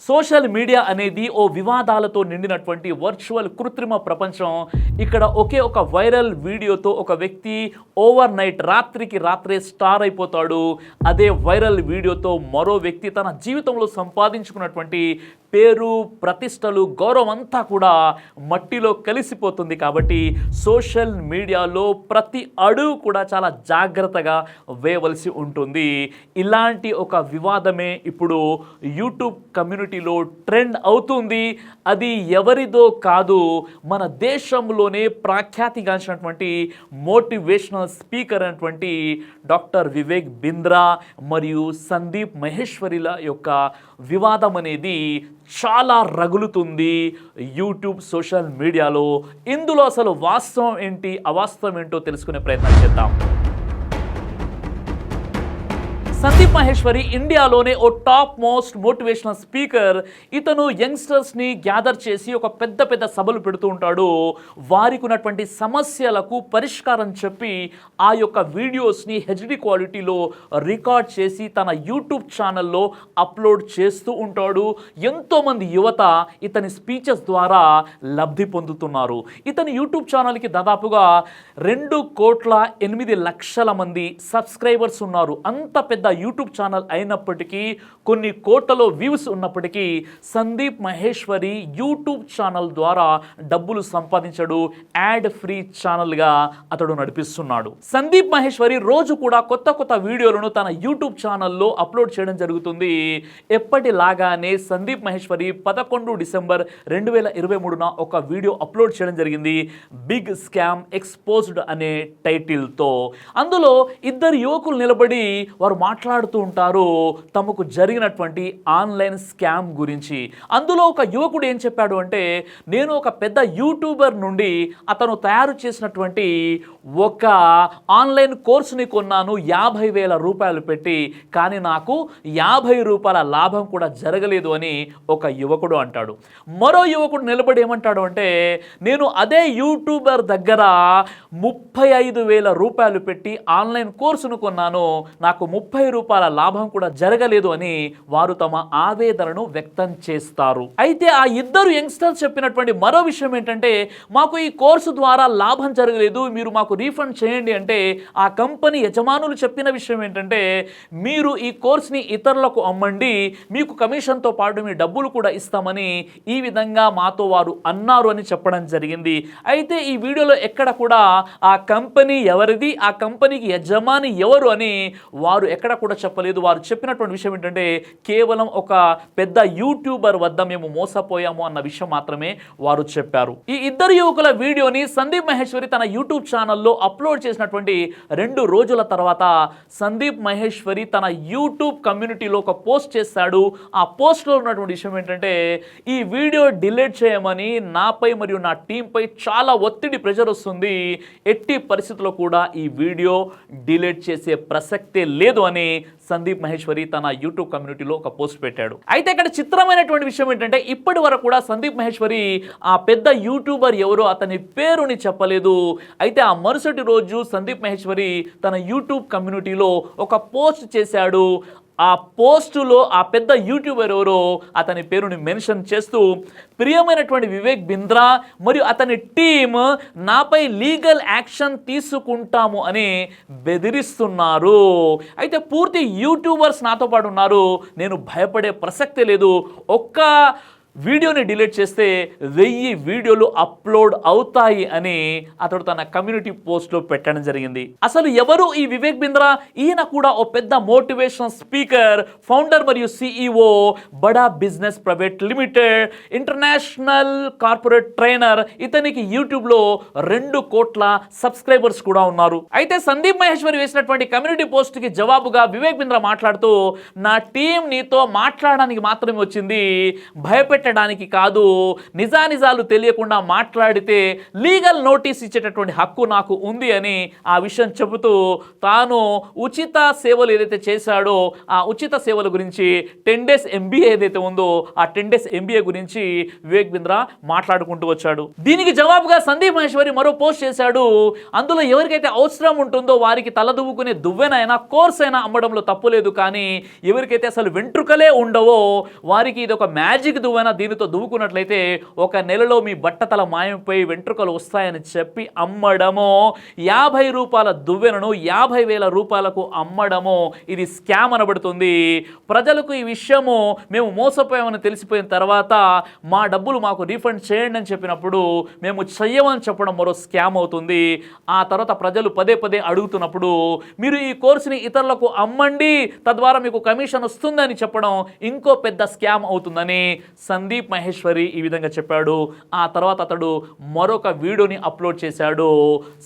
Social media అనేది ఓ వివాదాలతో నిండినటువంటి virtual కృత్రిమ ప్రపంచం. ఇక్కడ ఒకే ఒక వైరల్ వీడియోతో ఒక వ్యక్తి ఓవర్ నైట్ రాత్రికి రాత్రే స్టార్ అయిపోతాడు. అదే వైరల్ వీడియోతో మరో వ్యక్తి తన జీవితంలో సంపాదించుకున్నటువంటి పేరు, ప్రతిష్టలు, గౌరవం అంతా కూడా మట్టిలో కలిసిపోతుంది. కాబట్టి సోషల్ మీడియాలో ప్రతి అడుగు కూడా చాలా జాగ్రత్తగా వేయవలసి ఉంటుంది. ఇలాంటి ఒక వివాదమే ఇప్పుడు యూట్యూబ్ కమ్యూనిటీలో ట్రెండ్ అవుతుంది. అది ఎవరిదో కాదు, మన దేశంలోనే ప్రఖ్యాతిగాంచినటువంటి మోటివేషనల్ స్పీకర్ అయినటువంటి డాక్టర్ వివేక్ బింద్రా మరియు సందీప్ మహేశ్వరిల యొక్క వివాదం అనేది చాలా రగులుతుంది యూట్యూబ్ సోషల్ మీడియాలో. ఇందులో అసలు వాస్తవం ఏంటి, అవాస్తవం ఏంటో తెలుసుకునే ప్రయత్నం చేద్దాం. సందీప్ మహేశ్వరి ఇండియాలోనే ఓ టాప్ మోస్ట్ మోటివేషనల్ స్పీకర్. ఇతను యంగ్స్టర్స్ని గ్యాదర్ చేసి ఒక పెద్ద పెద్ద సభలు పెడుతూ ఉంటాడు. వారికి ఉన్నటువంటి సమస్యలకు పరిష్కారం చెప్పి ఆ యొక్క వీడియోస్ని హెచ్డి క్వాలిటీలో రికార్డ్ చేసి తన యూట్యూబ్ ఛానల్లో అప్లోడ్ చేస్తూ ఉంటాడు. ఎంతోమంది యువత ఇతని స్పీచెస్ ద్వారా లబ్ధి పొందుతున్నారు. ఇతని యూట్యూబ్ ఛానల్కి దాదాపుగా 2,08,00,000 మంది సబ్స్క్రైబర్స్ ఉన్నారు. అంత పెద్ద యూట్యూబ్ ఛానల్ అయినప్పటికీ, కొన్ని కోట్లలో వ్యూస్ ఉన్నప్పటికీ సందీప్ మహేశ్వరి యూట్యూబ్ ఛానల్ ద్వారా డబ్బులు సంపాదించడు. యాడ్ ఫ్రీ ఛానల్గా అతడు నడిపిస్తున్నాడు. సందీప్ మహేశ్వరి రోజు కూడా కొత్త కొత్త వీడియోలను తన యూట్యూబ్ ఛానల్లో అప్లోడ్ చేయడం జరుగుతుంది. ఎప్పటిలాగానే సందీప్ మహేశ్వరి 11 డిసెంబర్ 2023న ఒక వీడియో అప్లోడ్ చేయడం జరిగింది. బిగ్ స్కామ్ ఎక్స్పోజ్డ్ అనే టైటిల్తో. అందులో ఇద్దరు యువకులు నిలబడి వారు మాట్లాడుతూ ఉంటారు తమకు జరిగినటువంటి ఆన్లైన్ స్కామ్ గురించి. అందులో ఒక యువకుడు ఏం చెప్పాడు అంటే, నేను ఒక పెద్ద యూట్యూబర్ నుండి అతను తయారు చేసినటువంటి ఒక ఆన్లైన్ కోర్సుని కొన్నాను 50,000 రూపాయలు పెట్టి, కానీ నాకు 50 రూపాయల లాభం కూడా జరగలేదు అని ఒక యువకుడు అంటాడు. మరో యువకుడు నిలబడి ఏమంటాడు అంటే, నేను అదే యూట్యూబర్ దగ్గర 35,000 రూపాయలు పెట్టి ఆన్లైన్ కోర్సును కొన్నాను, నాకు 30 రూపాయల లాభం కూడా జరగలేదు అని వారు తమ ఆవేదనను వ్యక్తం చేస్తారు. అయితే ఆ ఇద్దరు యంగ్స్టర్స్ చెప్పినటువంటి మరో విషయం ఏంటంటే, మాకు ఈ కోర్సు ద్వారా లాభం జరగలేదు, మీరు మాకు రీఫండ్ చేయండి అంటే, ఆ కంపెనీ యజమానులు చెప్పిన విషయం ఏంటంటే, మీరు ఈ కోర్సుని ఇతరులకు అమ్మండి, మీకు కమిషన్తో పాటు మీ డబ్బులు కూడా ఇస్తామని ఈ విధంగా మాతో వారు అన్నారు అని చెప్పడం జరిగింది. అయితే ఈ వీడియోలో ఎక్కడ కూడా ఆ కంపెనీ ఎవరిది, ఆ కంపెనీకి యజమాని ఎవరు అని వారు ఎక్కడ కూడా చెప్పలేదు. వారు చెప్పినటువంటి విషయం ఏంటంటే, కేవలం ఒక పెద్ద యూట్యూబర్ వద్ద మేము మోసపోయాము అన్న విషయం మాత్రమే వారు చెప్పారు. ఈ ఇద్దరు యువకుల వీడియోని సందీప్ మహేశ్వరి తన యూట్యూబ్ ఛానల్లో అప్లోడ్ చేసినటువంటి 2 రోజుల తర్వాత సందీప్ మహేశ్వరి తన యూట్యూబ్ కమ్యూనిటీలో ఒక పోస్ట్ చేశాడు. ఆ పోస్ట్లో ఉన్నటువంటి విషయం ఏంటంటే, ఈ వీడియో డిలీట్ చేయమని నాపై మరియు నా టీంపై చాలా ఒత్తిడి, ప్రెషర్ వస్తుంది, ఎట్టి పరిస్థితుల్లో కూడా ఈ వీడియో డిలీట్ చేసే ప్రసక్తే లేదు అని సందీప్ మహేశ్వరి తన యూట్యూబ్ కమ్యూనిటీలో ఒక పోస్ట్ పెట్టాడు. అయితే ఇక్కడ చిత్రమైనటువంటి విషయం ఏంటంటే, ఇప్పటి వరకు కూడా సందీప్ మహేశ్వరి ఆ పెద్ద యూట్యూబర్ ఎవరో అతని పేరుని చెప్పలేదు. అయితే ఆ మరుసటి రోజు సందీప్ మహేశ్వరి తన యూట్యూబ్ కమ్యూనిటీలో ఒక పోస్ట్ చేశాడు. ఆ పోస్టులో ఆ పెద్ద యూట్యూబర్ ఎవరో అతని పేరుని మెన్షన్ చేస్తూ, ప్రియమైనటువంటి వివేక్ బింద్రా మరియు అతని టీం నాపై లీగల్ యాక్షన్ తీసుకుంటాము అని బెదిరిస్తున్నారు. అయితే పూర్తి యూట్యూబర్స్ నాతో పాటు ఉన్నారు, నేను భయపడే ప్రసక్తే లేదు, ఒక్క వీడియోని డిలీట్ చేస్తే 1000 వీడియోలు అప్లోడ్ అవుతాయి అని అతడు తన కమ్యూనిటీ పోస్ట్లో పెట్టడం జరిగింది. అసలు ఎవరు ఈ వివేక్ బింద్రా? ఈయన కూడా ఓ పెద్ద మోటివేషనల్ స్పీకర్, ఫౌండర్ మరియు సిఇఓ, బడా business private limited, international corporate trainer. ఇతనికి యూట్యూబ్లో 2 కోట్ల సబ్స్క్రైబర్స్ కూడా ఉన్నారు. అయితే సందీప్ మహేశ్వరి వేసినటువంటి కమ్యూనిటీ పోస్ట్కి జవాబుగా వివేక్ బింద్రా మాట్లాడుతూ, నా టీం నీతో మాట్లాడడానికి మాత్రమే వచ్చింది, భయపెట్టడానికి పెట్టడానికి కాదు, నిజానిజాలు తెలియకుండా మాట్లాడితే లీగల్ నోటీస్ ఇచ్చేటటువంటి హక్కు నాకు ఉంది అని ఆ విషయం చెబుతూ తాను ఉచిత సేవలు ఏదైతే చేశాడో ఆ ఉచిత సేవల గురించి 10 days MBA ఏదైతే ఉందో ఆ 10 days MBA గురించి వివేక్ బింద్రా మాట్లాడుకుంటూ వచ్చాడు. దీనికి జవాబుగా సందీప్ మహేశ్వరి మరో పోస్ట్ చేశాడు. అందులో ఎవరికైతే అవసరం ఉంటుందో వారికి తలదువ్వుకునే దువ్వెనైనా కోర్స్ అయినా అమ్మడంలో తప్పు లేదు, కానీ ఎవరికైతే అసలు వెంట్రుకలే ఉండవో వారికి ఇది ఒక మ్యాజిక్ దువ్వెన, దీనితో దువ్వుకున్నట్లయితే 1 నెలలో మీ బట్టతల మాయమైపోయి వెంట్రుకలు వస్తాయని చెప్పి అమ్మడము, 50 రూపాయల దువ్వెనను 50,000 రూపాయలకు అమ్మడము ఇది స్కామ్ అనబడుతుంది. ప్రజలకు ఈ విషయము మేము మోసపోయామని తెలిసిపోయిన తర్వాత మా డబ్బులు మాకు రీఫండ్ చేయండి అని చెప్పినప్పుడు మేము చెయ్యమని చెప్పడం మరో స్కామ్ అవుతుంది. ఆ తర్వాత ప్రజలు పదే పదే అడుగుతున్నప్పుడు మీరు ఈ కోర్సుని ఇతరులకు అమ్మండి, తద్వారా మీకు కమిషన్ వస్తుందని చెప్పడం ఇంకో పెద్ద స్కామ్ అవుతుందని సందీప్ మహేశ్వరి ఈ విధంగా చెప్పాడు. ఆ తర్వాత అతడు మరొక వీడియోని అప్లోడ్ చేశాడు,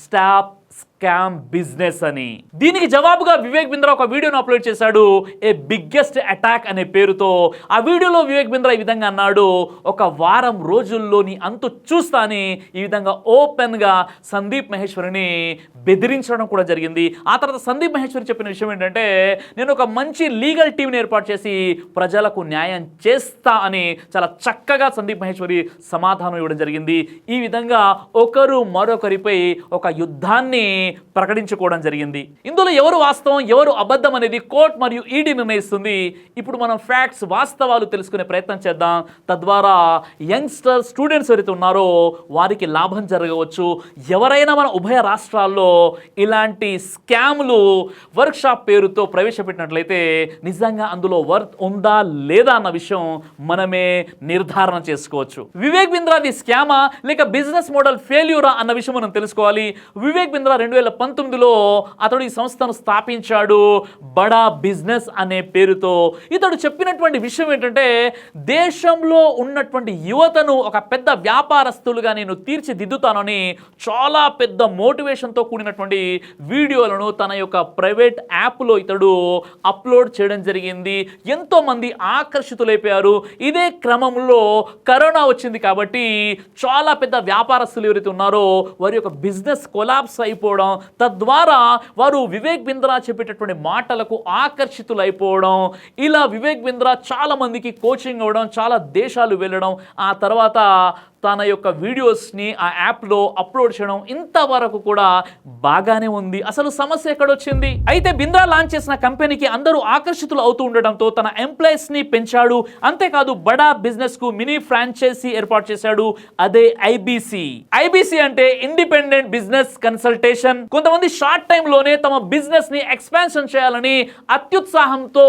స్టాప్ స్కామ్ బిజినెస్ అని. దీనికి జవాబుగా వివేక్ బింద్రా ఒక వీడియోను అప్లోడ్ చేశాడు, ఏ బిగ్గెస్ట్ అటాక్ అనే పేరుతో. ఆ వీడియోలో వివేక్ బింద్రా ఈ విధంగా అన్నాడు, 1 వారం రోజుల్లోని అంతు చూస్తా అని ఈ విధంగా ఓపెన్గా సందీప్ మహేశ్వరిని బెదిరించడం కూడా జరిగింది. ఆ తర్వాత సందీప్ మహేశ్వరి చెప్పిన విషయం ఏంటంటే, నేను ఒక మంచి లీగల్ టీంని ఏర్పాటు చేసి ప్రజలకు న్యాయం చేస్తా అని చాలా చక్కగా సందీప్ మహేశ్వరి సమాధానం ఇవ్వడం జరిగింది. ఈ విధంగా ఒకరు మరొకరిపై ఒక యుద్ధాన్ని ప్రకటించుకోవడం జరిగింది. ఇందులో ఎవరు వాస్తవం ఎవరు అబద్ధం అనేది కోర్టు మరియు ఈడీ నిర్ణయిస్తుంది. ఇప్పుడు మనం ఫ్యాక్ట్స్ వాస్తవాలు తెలుసుకునే ప్రయత్నం చేద్దాం. తద్వారా యంగ్స్టర్ స్టూడెంట్స్ ఎవరైతే ఉన్నారో వారికి లాభం జరగవచ్చు. ఎవరైనా మన ఉభయ రాష్ట్రాల్లో ఇలాంటి స్కామ్లు వర్క్షాప్ పేరుతో ప్రవేశపెట్టినట్లయితే నిజంగా అందులో వర్త్ ఉందా లేదా అన్న విషయం మనమే నిర్ధారణ చేసుకోవచ్చు. వివేక్ బింద్రాది స్కామా లేక బిజినెస్ మోడల్ ఫెయిల్యూరా అన్న విషయం మనం తెలుసుకోవాలి. వివేక్ బింద్రా 2019లో అతడు ఈ సంస్థను స్థాపించాడు, బడా బిజినెస్ అనే పేరుతో. ఇతడు చెప్పినటువంటి విషయం ఏంటంటే, దేశంలో ఉన్నటువంటి యువతను ఒక పెద్ద వ్యాపారస్తులుగా నేను తీర్చిదిద్దుతానని చాలా పెద్ద మోటివేషన్తో కూడినటువంటి వీడియోలను తన యొక్క ప్రైవేట్ యాప్లో ఇతడు అప్లోడ్ చేయడం జరిగింది. ఎంతో మంది ఆకర్షితులైపోయారు. ఇదే క్రమంలో కరోనా వచ్చింది కాబట్టి చాలా పెద్ద వ్యాపారస్తులు ఎవరైతే ఉన్నారో వారి యొక్క బిజినెస్ కొలాప్స్ అయిపోవడం, తద్వారా వారు వివేక్ బింద్రా చెప్పేటటువంటి మాటలకు ఆకర్షితులైపోవడం, ఇలా వివేక్ బింద్రా చాలా మందికి కోచింగ్ అవ్వడం, చాలా దేశాలు వెళ్ళడం, ఆ తర్వాత తన యొక్క వీడియోస్ని ఆ యాప్లో అప్లోడ్ చేయడం, ఇంతవరకు కూడా బాగానే ఉంది. అసలు సమస్య ఎక్కడొచ్చింది? అయితే బింద్రా లాంచ్ చేసిన కంపెనీకి అందరూ ఆకర్షితులు అవుతూ ఉండడంతో తన ఎంప్లాయీస్ని పెంచాడు. అంతేకాదు బడా బిజినెస్కు మినీ ఫ్రాంచైజీ ఏర్పాటు చేశాడు, అదే ఐబీసీ. ఐబీసీ అంటే ఇండిపెండెంట్ బిజినెస్ కన్సల్టేషన్. కొంతమంది షార్ట్ టైంలోనే తమ బిజినెస్ని ఎక్స్పాన్షన్ చేయాలని అత్యుత్సాహంతో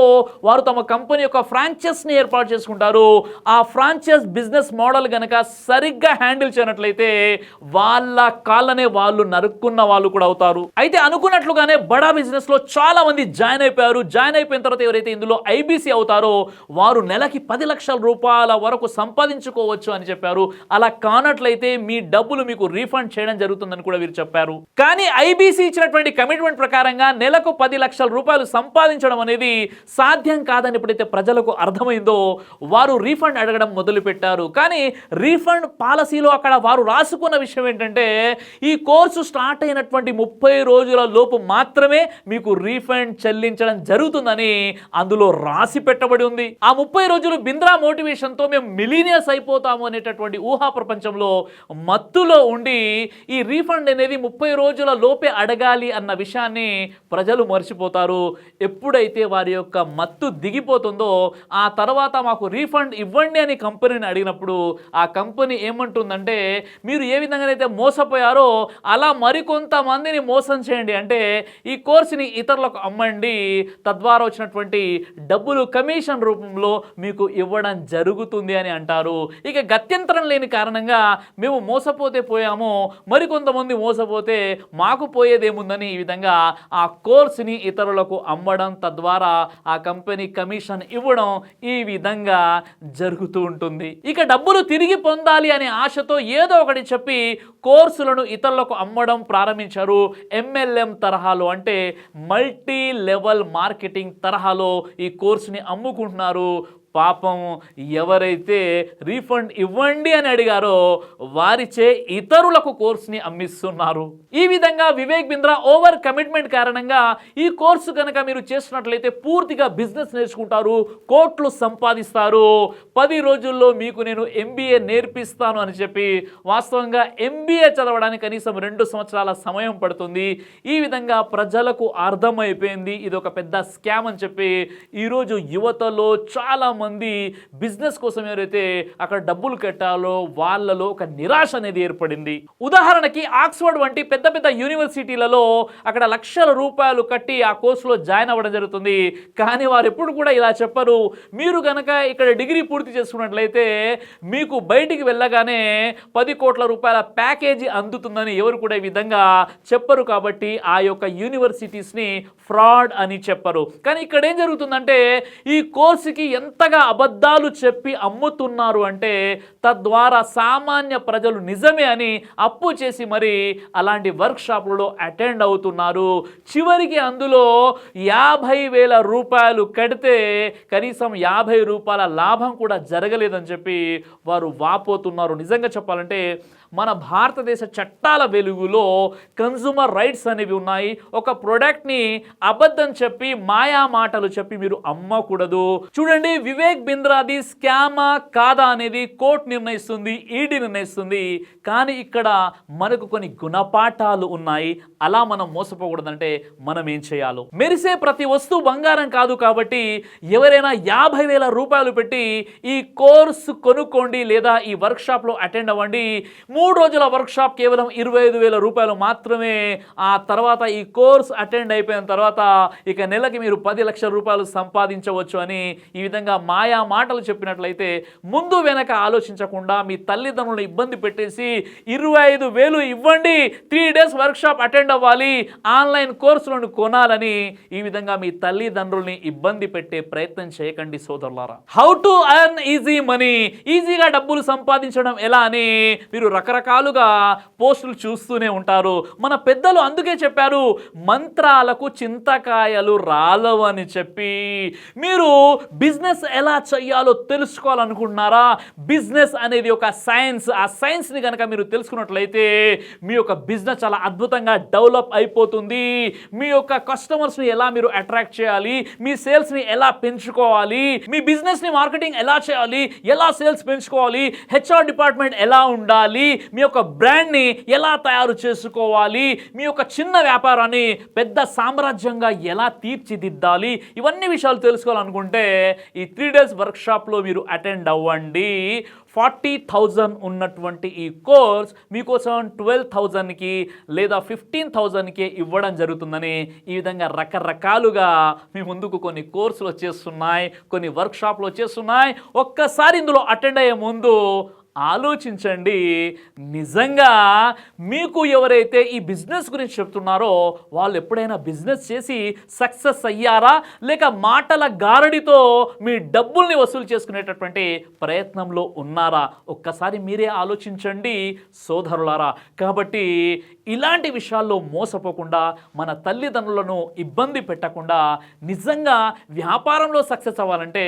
వారు తమ కంపెనీ యొక్క ఫ్రాంచైజ్ని ఏర్పాటు చేసుకుంటారు. ఆ ఫ్రాంచైజ్ బిజినెస్ మోడల్ గనక సరిగ్గా హ్యాండిల్ చేయనట్లయితే వాళ్ళ కాళ్ళనే వాళ్ళు నరుక్కున్న వాళ్ళు కూడా అవుతారు. అయితే అనుకున్నట్లుగానే బడా బిజినెస్ లో చాలా మంది జాయిన్ అయిపోయారు. జాయిన్ అయిపోయిన తర్వాత ఎవరైతే ఇందులో ఐబీసీ అవుతారో వారు నెలకి 10 లక్షల రూపాయల వరకు సంపాదించుకోవచ్చు అని చెప్పారు. అలా కానట్లయితే మీ డబ్బులు మీకు రీఫండ్ చేయడం జరుగుతుందని కూడా వీరు చెప్పారు. కానీ ఐబీసీ ఇచ్చినటువంటి కమిట్మెంట్ ప్రకారంగా నెలకు 10 లక్షల రూపాయలు సంపాదించడం అనేది సాధ్యం కాదని ఎప్పుడైతే ప్రజలకు అర్థమైందో వారు రీఫండ్ అడగడం మొదలు పెట్టారు. కానీ రీఫండ్ పాలసీలో అక్కడ వారు రాసుకున్న విషయం ఏంటంటే, ఈ కోర్సు స్టార్ట్ అయినటువంటి 30 రోజుల లోపు మాత్రమే మీకు రీఫండ్ చెల్లించడం జరుగుతుందని అందులో రాసి పెట్టబడి ఉంది. ఆ 30 రోజులు బింద్రా మోటివేషన్తో మేము మిలీనియర్స్ అయిపోతాము అనేటటువంటి ఊహా ప్రపంచంలో మత్తులో ఉండి ఈ రీఫండ్ అనేది 30 రోజుల లోపే అడగాలి అన్న విషయాన్ని ప్రజలు మర్చిపోతారు. ఎప్పుడైతే వారి యొక్క మత్తు దిగిపోతుందో ఆ తర్వాత మాకు రీఫండ్ ఇవ్వండి అని కంపెనీని అడిగినప్పుడు ఆ కంపెనీ ఏమంటుందంటే, మీరు ఏ విధంగానైతే మోసపోయారో అలా మరికొంతమందిని మోసం చేయండి, అంటే ఈ కోర్సుని ఇతరులకు అమ్మండి, తద్వారా వచ్చినటువంటి డబ్బులు కమిషన్ రూపంలో మీకు ఇవ్వడం జరుగుతుంది అని అంటారు. ఇక గత్యంతరం లేని కారణంగా మేము మోసపోతే పోయాము, మరికొంతమంది మోసపోతే మాకు పోయేదేముందని ఈ విధంగా ఆ కోర్సుని ఇతరులకు అమ్మడం, తద్వారా ఆ కంపెనీ కమిషన్ ఇవ్వడం ఈ విధంగా జరుగుతూ ఉంటుంది. ఇక డబ్బులు తిరిగి పొందాలి అనే ఆశతో ఏదో ఒకటి చెప్పి కోర్సులను ఇతరులకు అమ్మడం ప్రారంభించారు. MLM తరహాలో, అంటే మల్టీ లెవెల్ మార్కెటింగ్ తరహాలో ఈ కోర్సుని అమ్ముకుంటున్నారు. పాపం ఎవరైతే రీఫండ్ ఇవ్వండి అని అడిగారో వారిచే ఇతరులకు కోర్సుని అమ్మిస్తున్నారు. ఈ విధంగా వివేక్ బింద్రా ఓవర్ కమిట్మెంట్ కారణంగా ఈ కోర్సు కనుక మీరు చేసినట్లయితే పూర్తిగా బిజినెస్ నేర్చుకుంటారు, కోట్లు సంపాదిస్తారు. 10 రోజుల్లో మీకు నేను MBA నేర్పిస్తాను అని చెప్పి వాస్తవంగా MBA చదవడానికి కనీసం 2 సంవత్సరాల సమయం పడుతుంది. ఈ విధంగా ప్రజలకు అర్థమైపోయింది ఇది ఒక పెద్ద స్కామ్ అని చెప్పి ఈరోజు యువతలో చాలామంది బిజినెస్ కోసం ఎవరైతే అక్కడ డబ్బులు కట్టాలో వాళ్ళలో ఒక నిరాశ అనేది ఏర్పడింది. ఉదాహరణకి ఆక్స్ఫర్డ్ వంటి పెద్ద పెద్ద యూనివర్సిటీలలో అక్కడ లక్షల రూపాయలు కట్టి ఆ కోర్సులో జాయిన్ అవ్వడం జరుగుతుంది. కానీ వారు ఎప్పుడు కూడా ఇలా చెప్పరు, మీరు కనుక ఇక్కడ డిగ్రీ పూర్తి చేసుకున్నట్లయితే మీకు బయటికి వెళ్ళగానే 10 కోట్ల రూపాయల ప్యాకేజీ అందుతుందని ఎవరు కూడా ఈ విధంగా చెప్పరు. కాబట్టి ఆ యొక్క యూనివర్సిటీస్ని ఫ్రాడ్ అని చెప్పరు. కానీ ఇక్కడ ఏం జరుగుతుందంటే ఈ కోర్సుకి ఎంతగా అబద్ధాలు చెప్పి అమ్ముతున్నారు అంటే తద్వారా సామాన్య ప్రజలు నిజమే అని అప్పు చేసి మరి అలాంటి వర్క్షాపులలో అటెండ్ అవుతున్నారు. చివరికి అందులో 50,000 రూపాయలు కడితే కనీసం 50 రూపాయల లాభం కూడా జరగలేదని చెప్పి వారు వాపోతున్నారు. నిజంగా చెప్పాలంటే మన భారతదేశ చట్టాల వెలుగులో కన్జ్యూమర్ రైట్స్ అనేవి ఉన్నాయి. ఒక ప్రోడక్ట్ని అబద్ధం చెప్పి మాయా మాటలు చెప్పి మీరు అమ్మకూడదు. చూడండి, వివేక్ బింద్రాది స్కామా కాదా అనేది కోర్టు నిర్ణయిస్తుంది, ఈడీ నిర్ణయిస్తుంది. కానీ ఇక్కడ మనకు కొన్ని గుణపాఠాలు ఉన్నాయి. అలా మనం మోసపోకూడదంటే మనం ఏం చేయాలో, మెరిసే ప్రతి వస్తువు బంగారం కాదు. కాబట్టి ఎవరైనా 50,000 రూపాయలు పెట్టి ఈ కోర్సు కొనుక్కోండి లేదా ఈ వర్క్షాప్లో అటెండ్ అవ్వండి. 3 రోజుల వర్క్షాప్ కేవలం 25,000 రూపాయలు మాత్రమే. ఆ తర్వాత ఈ కోర్స్ అటెండ్ అయిపోయిన తర్వాత ఇక నెలకి మీరు 10 లక్షల రూపాయలు సంపాదించవచ్చు అని ఈ విధంగా మాయా మాటలు చెప్పినట్లయితే ముందు వెనక ఆలోచించకుండా మీ తల్లిదండ్రులను ఇబ్బంది పెట్టేసి 25,000 ఇవ్వండి, 3 డేస్ వర్క్షాప్ అటెండ్ అవ్వాలి, ఆన్లైన్ కోర్సులను కొనాలని ఈ విధంగా మీ తల్లిదండ్రుల్ని ఇబ్బంది పెట్టే ప్రయత్నం చేయకండి సోదరులారా. How to earn easy money, ఈజీగా డబ్బులు సంపాదించడం ఎలా అని మీరు రకరకాలుగా పోస్టులు చూస్తూనే ఉంటారు. మన పెద్దలు అందుకే చెప్పారు, మంత్రాలకు చింతకాయలు రాలవని చెప్పి. మీరు బిజినెస్ ఎలా చేయాలో తెలుసుకోవాలనుకుంటున్నారా? బిజినెస్ అనేది ఒక సైన్స్. ఆ సైన్స్ని కనుక మీరు తెలుసుకున్నట్లయితే మీ యొక్క బిజినెస్ చాలా అద్భుతంగా డెవలప్ అయిపోతుంది. మీ యొక్క కస్టమర్స్ని ఎలా మీరు అట్రాక్ట్ చేయాలి, మీ సేల్స్ని ఎలా పెంచుకోవాలి, మీ బిజినెస్ని మార్కెటింగ్ ఎలా చేయాలి, ఎలా సేల్స్ పెంచుకోవాలి, HR డిపార్ట్మెంట్ ఎలా ఉండాలి, మీ యొక్క బ్రాండ్ని ఎలా తయారు చేసుకోవాలి, మీ యొక్క చిన్న వ్యాపారాన్ని పెద్ద సామ్రాజ్యంగా ఎలా తీర్చిదిద్దాలి, ఇవన్నీ విషయాలు తెలుసుకోవాలనుకుంటే ఈ 3 డేస్ వర్క్షాప్లో మీరు అటెండ్ అవ్వండి. 40,000 ఉన్నటువంటి ఈ కోర్స్ మీకోసం 12,000కి లేదా 15,000కి ఇవ్వడం జరుగుతుందని ఈ విధంగా రకరకాలుగా మీ ముందుకు కొన్ని కోర్సులు వచ్చేస్తున్నాయి, కొన్ని వర్క్షాప్లు వచ్చేస్తున్నాయి. ఒక్కసారి ఇందులో అటెండ్ అయ్యే ముందు ఆలోచించండి, నిజంగా మీకు ఎవరైతే ఈ బిజినెస్ గురించి చెప్తున్నారో వాళ్ళు ఎప్పుడైనా బిజినెస్ చేసి సక్సెస్ అయ్యారా, లేక మాటల గారడితో మీ డబ్బుల్ని వసూలు చేసుకునేటటువంటి ప్రయత్నంలో ఉన్నారా? ఒక్కసారి మీరే ఆలోచించండి సోదరులారా. కాబట్టి ఇలాంటి విషయాల్లో మోసపోకుండా, మన తల్లిదండ్రులను ఇబ్బంది పెట్టకుండా, నిజంగా వ్యాపారంలో సక్సెస్ అవ్వాలంటే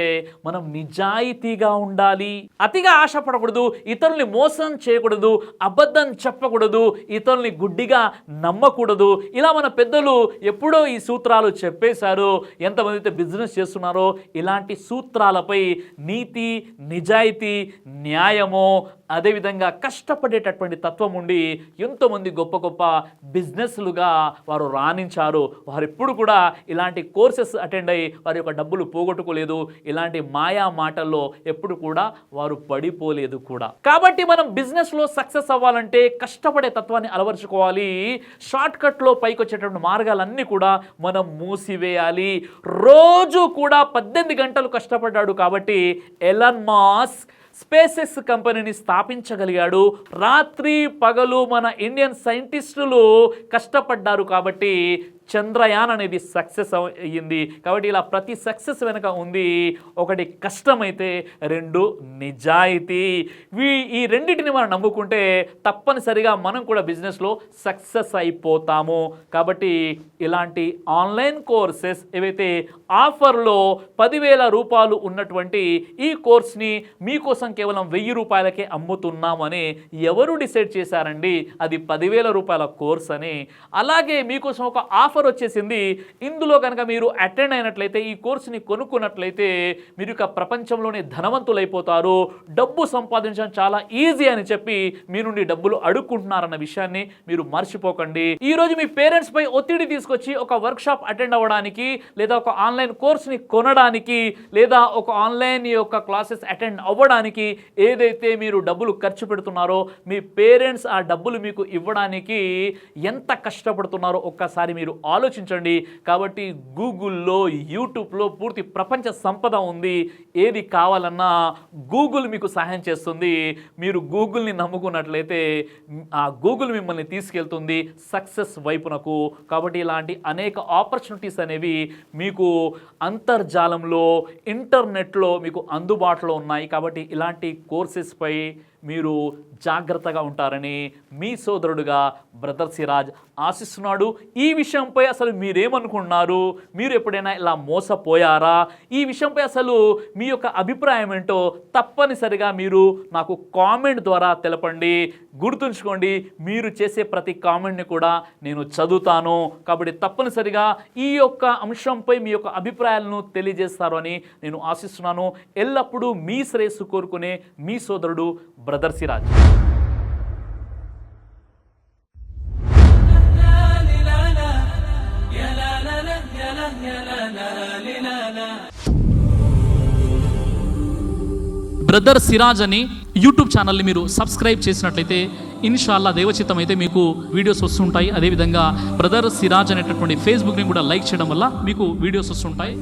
మనం నిజాయితీగా ఉండాలి, అతిగా ఆశపడకూడదు, ఇతరుల్ని మోసం చేయకూడదు, అబద్ధం చెప్పకూడదు, ఇతరుల్ని గుడ్డిగా నమ్మకూడదు. ఇలా మన పెద్దలు ఎప్పుడో ఈ సూత్రాలు చెప్పేశారు. ఎంతమంది అయితే బిజినెస్ చేస్తున్నారో ఇలాంటి సూత్రాలపై నీతి, నిజాయితీ, న్యాయము, అదేవిధంగా కష్టపడేటటువంటి తత్వం ఉండి ఎంతోమంది గొప్ప గొప్ప బిజినెస్లుగా వారు రాణించారు. వారు ఎప్పుడు కూడా ఇలాంటి కోర్సెస్ అటెండ్ అయ్యి వారి యొక్క డబ్బులు పోగొట్టుకోలేదు, ఇలాంటి మాయా మాటల్లో ఎప్పుడు కూడా వారు పడిపోలేదు కూడా. కాబట్టి మనం బిజినెస్లో సక్సెస్ అవ్వాలంటే కష్టపడే తత్వాన్ని అలవర్చుకోవాలి. షార్ట్ కట్లో పైకి వచ్చేటువంటి మార్గాలన్నీ కూడా మనం మూసివేయాలి. రోజు కూడా 18 గంటలు కష్టపడ్డాడు కాబట్టి ఎలాన్ మస్క్ స్పేస్ కంపెనీని స్థాపించగలిగాడు. రాత్రి పగలు మన ఇండియన్ సైంటిస్టులు కష్టపడ్డారు కాబట్టి చంద్రయాన్ అనేది సక్సెస్ అయ్యింది. కాబట్టి ఇలా ప్రతి సక్సెస్ వెనుక ఉంది ఒకటి కష్టమైతే, రెండు నిజాయితీ. ఈ రెండింటిని మనం నమ్ముకుంటే తప్పనిసరిగా మనం కూడా బిజినెస్లో సక్సెస్ అయిపోతాము. కాబట్టి ఇలాంటి ఆన్లైన్ కోర్సెస్ ఏవైతే ఆఫర్లో 10,000 రూపాయలు ఉన్నటువంటి ఈ కోర్స్ని మీకోసం కేవలం 1000 రూపాయలకే అమ్ముతున్నామని ఎవరు డిసైడ్ చేశారండి అది 10,000 రూపాయల కోర్స్ అని? అలాగే మీకోసం ఒక ఆఫర్ వచ్చేసింది. ఇందులో కనుక మీరు అటెండ్ అయినట్లయితే, ఈ కోర్సుని కొనుక్కున్నట్లయితే మీరు ఇక ప్రపంచంలోనే ధనవంతులైపోతారు, డబ్బు సంపాదించడం చాలా ఈజీ అని చెప్పి మీ నుండి డబ్బులు అడుక్కుంటున్నారన్న విషయాన్ని మీరు మర్చిపోకండి. ఈరోజు మీ పేరెంట్స్ పై ఒత్తిడి తీసుకొచ్చి ఒక వర్క్షాప్ అటెండ్ అవ్వడానికి, లేదా ఒక ఆన్లైన్ కోర్స్ని కొనడానికి, లేదా ఒక ఆన్లైన్ యొక్క క్లాసెస్ అటెండ్ అవ్వడానికి ఏదైతే మీరు డబ్బులు ఖర్చు పెడుతున్నారో, మీ పేరెంట్స్ ఆ డబ్బులు మీకు ఇవ్వడానికి ఎంత కష్టపడుతున్నారో ఒక్కసారి మీరు ఆలోచించండి. కాబట్టి గూగుల్లో, యూట్యూబ్లో పూర్తి ప్రపంచ సంపద ఉంది. ఏది కావాలన్నా గూగుల్ మీకు సహాయం చేస్తుంది. మీరు గూగుల్ని నమ్ముకున్నట్లయితే ఆ గూగుల్ మిమ్మల్ని తీసుకెళ్తుంది సక్సెస్ వైపునకు. కాబట్టి ఇలాంటి అనేక ఆపర్చునిటీస్ అనేవి మీకు అంతర్జాలంలో, ఇంటర్నెట్లో మీకు అందుబాటులో ఉన్నాయి. కాబట్టి ఇలాంటి కోర్సెస్పై మీరు జాగ్రత్తగా ఉంటారని మీ సోదరుడుగా బ్రదర్ సిరాజ్ ఆశిస్తున్నాడు. ఈ విషయంపై అసలు మీరేమనుకుంటున్నారు? మీరు ఎప్పుడైనా ఇలా మోసపోయారా? ఈ విషయంపై అసలు మీ యొక్క అభిప్రాయం ఏంటో తప్పనిసరిగా మీరు నాకు కామెంట్ ద్వారా తెలపండి. గుర్తుంచుకోండి, మీరు చేసే ప్రతి కామెంట్ని కూడా నేను చదువుతాను. కాబట్టి తప్పనిసరిగా ఈ యొక్క అంశంపై మీ యొక్క అభిప్రాయాలను తెలియజేస్తారు అని నేను ఆశిస్తున్నాను. ఎల్లప్పుడూ మీ శ్రేయస్సు కోరుకునే మీ సోదరుడు బ్రదర్ సిరాజ్. బ్రదర్ సిరాజ్ అని యూట్యూబ్ ఛానల్ని మీరు సబ్స్క్రైబ్ చేసినట్లయితే ఇన్షాల్లా దేవచిత్తం అయితే మీకు వీడియోస్ వస్తుంటాయి. అదేవిధంగా బ్రదర్ సిరాజ్ అనేటటువంటి ఫేస్బుక్ని కూడా లైక్ చేయడం వల్ల మీకు వీడియోస్ వస్తుంటాయి.